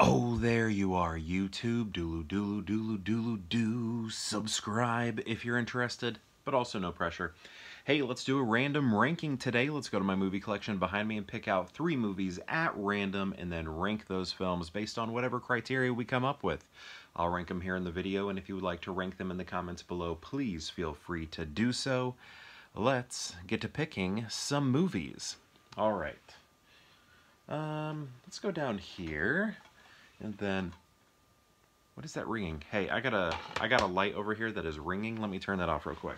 Oh, there you are, YouTube. Dooloo, dooloo, dooloo, dooloo, do. Subscribe if you're interested, but also no pressure. Hey, let's do a random ranking today. Let's go to my movie collection behind me and pick out 3 movies at random and then rank those films based on whatever criteria we come up with. I'll rank them here in the video, and if you would like to rank them in the comments below, please feel free to do so. Let's get to picking some movies. All right. Let's go down here. And then, what is that ringing? Hey, I got a light over here that is ringing. Let me turn that off real quick.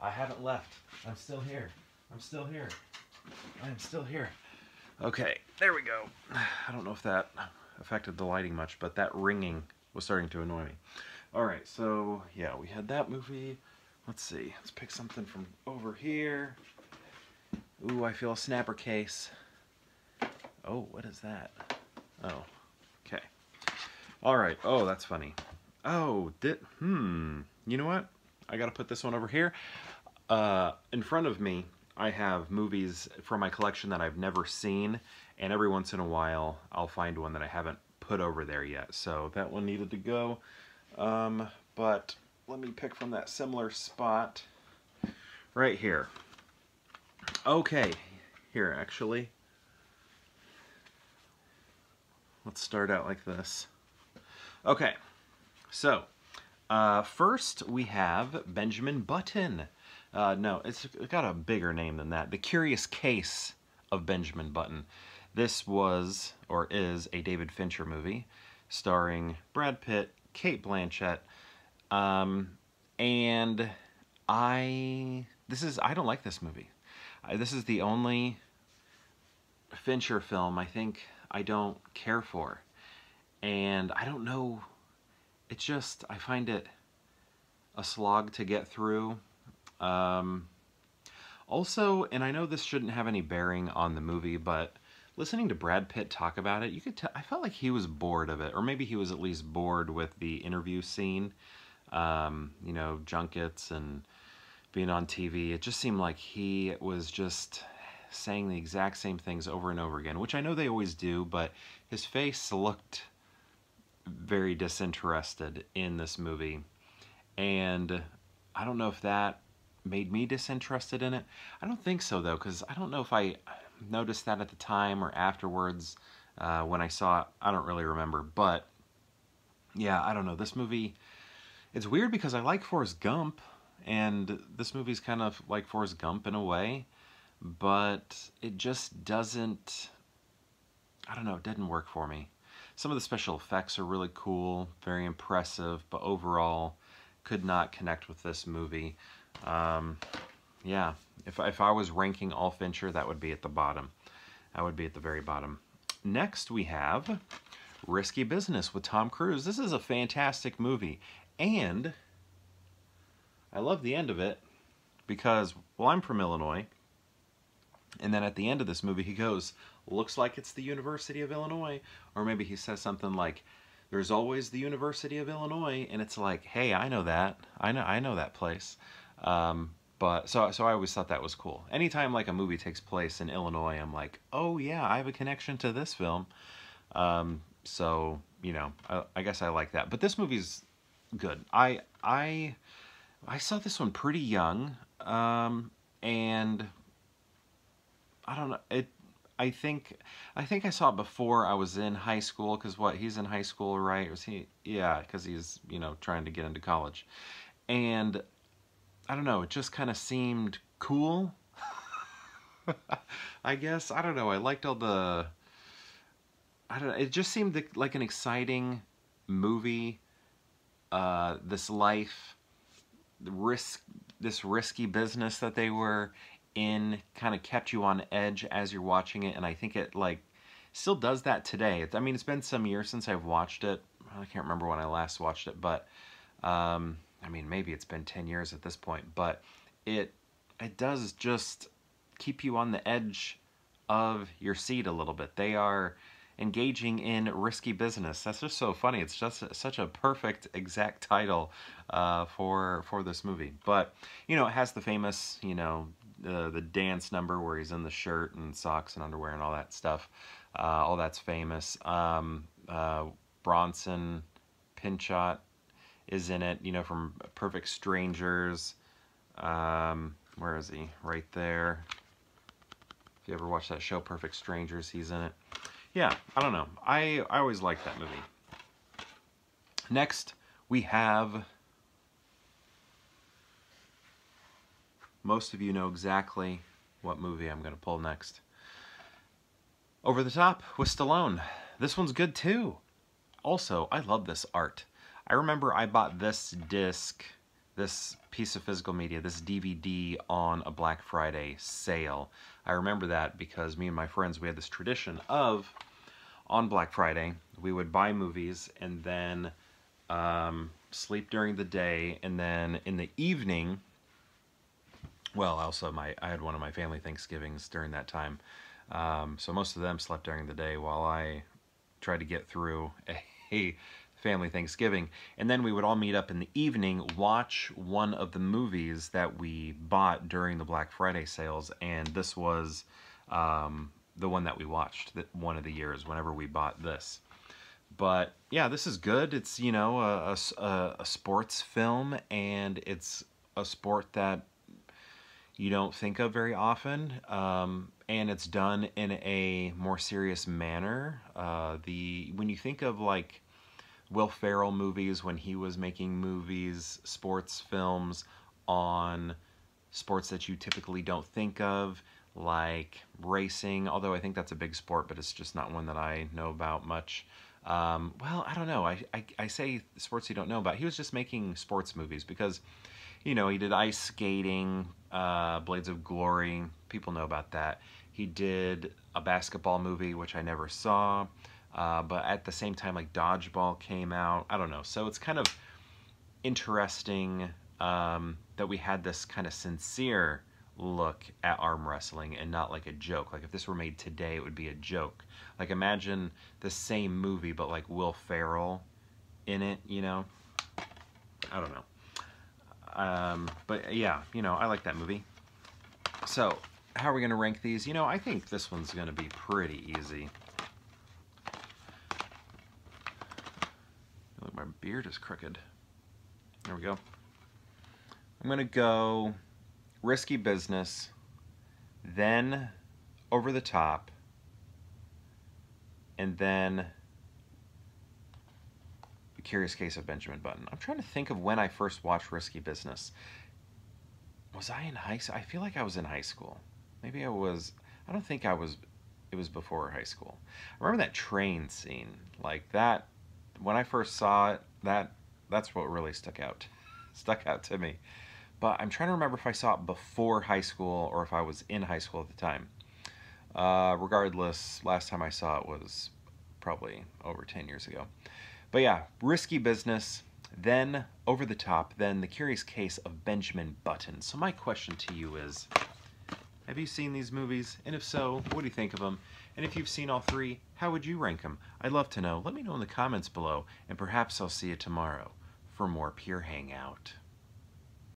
I haven't left. I'm still here. I'm still here. I'm still here. Okay, there we go. I don't know if that affected the lighting much, but that ringing was starting to annoy me. All right, so yeah, we had that movie. Let's see. Let's pick something from over here. Ooh, I feel a snapper case. Oh, what is that? Oh. Okay. All right. Oh, that's funny. Oh, you know what? I got to put this one over here. In front of me, I have movies from my collection that I've never seen, and every once in a while, I'll find one that I haven't put over there yet. So that one needed to go. But let me pick from that similar spot right here. Okay. Here, actually. Let's start out like this. Okay, so first we have Benjamin Button. No, it's got a bigger name than that. The Curious Case of Benjamin Button. This was, or is, a David Fincher movie starring Brad Pitt, Cate Blanchett, and I don't like this movie. This is the only Fincher film I think I don't care for, and I don't know, it's just, I find it a slog to get through. Also, and I know this shouldn't have any bearing on the movie, but listening to Brad Pitt talk about it, you could I felt like he was bored of it, or maybe he was at least bored with the interview scene, you know, junkets and being on TV. It just seemed like he was just saying the exact same things over and over again, which I know they always do, but his face looked very disinterested in this movie, and I don't know if that made me disinterested in it. I don't think so, though, because I don't know if I noticed that at the time or afterwards when I saw it. I don't really remember, but yeah, I don't know. This movie, it's weird because I like Forrest Gump, and this movie's kind of like Forrest Gump in a way, but it just doesn't, I don't know, it didn't work for me. Some of the special effects are really cool, very impressive, but overall could not connect with this movie. Yeah, if I was ranking all Fincher, that would be at the bottom. That would be at the very bottom. Next we have Risky Business with Tom Cruise. This is a fantastic movie, and I love the end of it because, well, I'm from Illinois, and then at the end of this movie, he goes, looks like it's the University of Illinois. Or maybe he says something like, there's always the University of Illinois. And it's like, hey, I know that. I know that place. But so I always thought that was cool. Anytime like a movie takes place in Illinois, I'm like, oh yeah, I have a connection to this film. So, you know, I guess I like that. But this movie's good. I saw this one pretty young. And I don't know. I think I saw it before I was in high school, because what, he's in high school, right? Was he? Yeah, because he's, you know, trying to get into college. And I don't know, it just kind of seemed cool. I guess, I don't know. I liked all the, I don't know, it just seemed like an exciting movie. This life, this risky business that they were in kind of kept you on edge as you're watching it, and I think it like still does that today. I mean, it's been some years since I've watched it. I can't remember when I last watched it, but I mean, maybe it's been 10 years at this point, but it does just keep you on the edge of your seat a little bit. They are engaging in risky business. That's just so funny. It's just such a perfect exact title for this movie. But, you know, it has the famous, you know, the dance number where he's in the shirt and socks and underwear and all that stuff. All that's famous. Bronson Pinchot is in it, you know, from Perfect Strangers. Where is he? Right there. If you ever watch that show, Perfect Strangers, he's in it. Yeah, I don't know. I always liked that movie. Next, we have... Most of you know exactly what movie I'm going to pull next. Over the Top with Stallone. This one's good too. Also, I love this art. I remember I bought this disc, this piece of physical media, this DVD on a Black Friday sale. I remember that because me and my friends, we had this tradition of, on Black Friday, we would buy movies and then sleep during the day, and then in the evening, well, also I had one of my family Thanksgivings during that time, so most of them slept during the day while I tried to get through a family Thanksgiving. And then we would all meet up in the evening, watch one of the movies that we bought during the Black Friday sales, and this was the one that we watched one of the years whenever we bought this. But yeah, this is good. It's, you know, a sports film, and it's a sport that you don't think of very often, and it's done in a more serious manner. When you think of like Will Ferrell movies, when he was making movies, sports films on sports that you typically don't think of, like racing, although I think that's a big sport, but it's just not one that I know about much. Well, I don't know. I say sports you don't know about. He was just making sports movies because, you know, he did ice skating, Blades of Glory. People know about that. He did a basketball movie, which I never saw. But at the same time, like Dodgeball came out. I don't know. So it's kind of interesting that we had this kind of sincere look at arm wrestling and not like a joke. Like if this were made today, it would be a joke. Like imagine the same movie, but like Will Ferrell in it, you know? I don't know. But yeah, you know, I like that movie. So, how are we going to rank these? You know, I think this one's going to be pretty easy. Look, my beard is crooked. There we go. I'm going to go Risky Business, then Over the Top, and then The Curious Case of Benjamin Button. I'm trying to think of when I first watched Risky Business. Was I in high school? I feel like I was in high school. Maybe I was. I don't think I was. It was before high school. I remember that train scene. Like that, when I first saw it, that's what really stuck out to me. But I'm trying to remember if I saw it before high school or if I was in high school at the time. Regardless, last time I saw it was probably over 10 years ago. But yeah, Risky Business, then Over the Top, then The Curious Case of Benjamin Button. So my question to you is, have you seen these movies? And if so, what do you think of them? And if you've seen all three, how would you rank them? I'd love to know. Let me know in the comments below, and perhaps I'll see you tomorrow for more Pure Hangout.